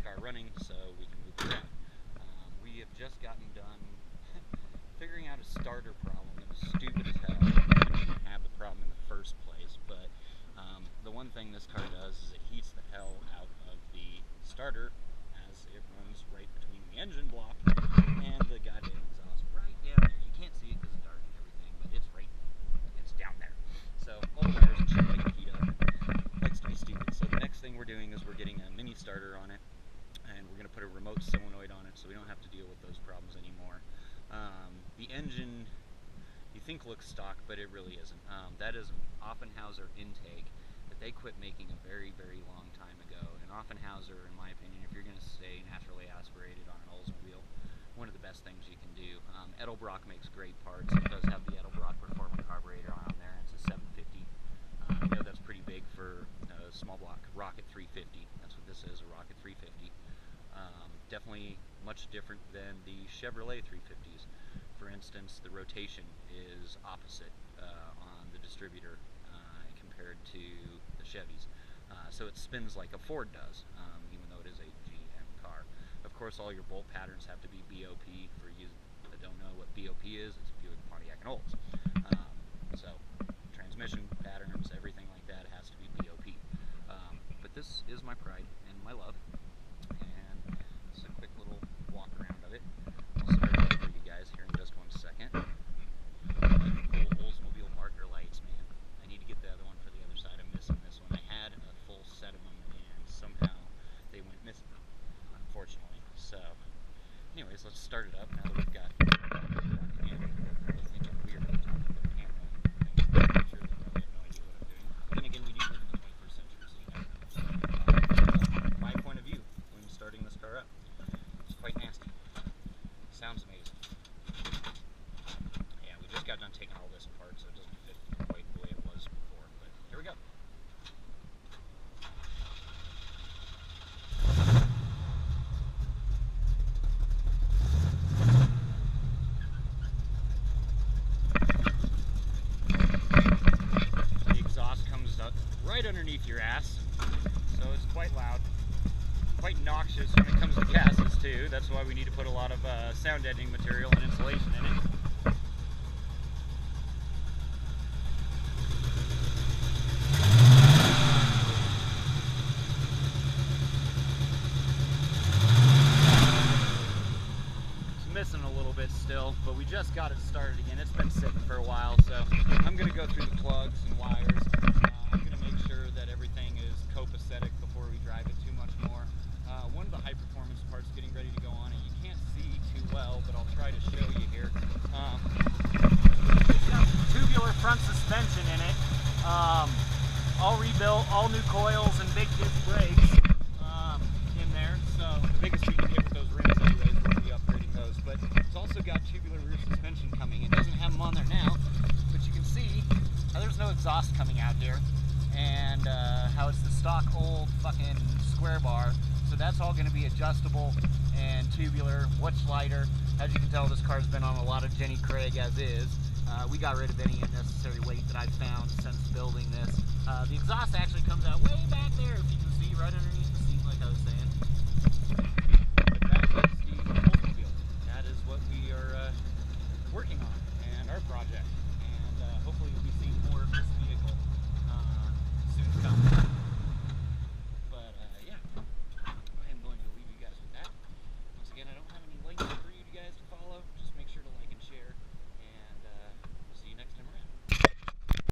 car running so we can move around. We have just gotten done figuring out a starter problem. It was stupid as hell. We didn't have the problem in the first place, but the one thing this car does is it heats the hell out of the starter as it runs right between the engine block and the goddamn exhaust right down there. You can't see it because it's dark and everything, but it's down there. So all the wires and shit like to heat up. Likes to be stupid. So the next thing we're doing is we're getting a mini starter on it, and we're going to put a remote solenoid on it so we don't have to deal with those problems anymore. The engine you think looks stock, but it really isn't. That is an Offenhauser intake that they quit making a very, very long time ago. And Offenhauser, in my opinion, if you're going to stay naturally aspirated on an Oldsmobile, one of the best things you can do. Edelbrock makes great parts. It does have the Edelbrock Performance carburetor on there. It's a 750. I know that's pretty big for a small block Rocket 350. That's what this is, a Rocket 350. Definitely much different than the Chevrolet 350s. For instance, the rotation is opposite on the distributor compared to the Chevys. So it spins like a Ford does, even though it is a GM car. Of course, all your bolt patterns have to be BOP. For you that don't know what BOP is, it's Buick, Pontiac, and Olds. So transmission patterns, everything like that has to be BOP. But this is my pride and my love. And just a quick little walk around of it. I'll start it up for you guys here in just one second. Cool Oldsmobile marker lights, man. I need to get the other one for the other side. I'm missing this one. I had a full set of them and somehow they went missing, unfortunately. So, anyways, let's start it up now that we've got sounds amazing. Yeah, we just got done taking all this apart, so it doesn't fit quite the way it was before, but here we go. The exhaust comes up right underneath your ass, so it's quite loud. Quite noxious when it comes to gases too. That's why we need to put a lot of sound deadening material and insulation in it. It's missing a little bit still, but we just got it started again. It's been sitting for a while, so I'm going to go through the plugs and wires. I'm going to make sure that everything is copacetic before we drive it too much more. One of the high performance parts getting ready to go on it. You can't see too well, but I'll try to show you here. It's got tubular front suspension in it. All rebuilt, all new coils and big disc brakes in there. So the biggest you can get with those rims anyways, we'll be upgrading those. But it's also got tubular rear suspension coming. It doesn't have them on there now, but you can see how there's no exhaust coming out here. And how it's the stock old fucking square bar. So that's all going to be adjustable and tubular, much lighter. As you can tell, this car's been on a lot of Jenny Craig as is. We got rid of any unnecessary weight that I've found since building this. The exhaust actually comes out way back there, if you can see, right underneath the seat, like I was saying.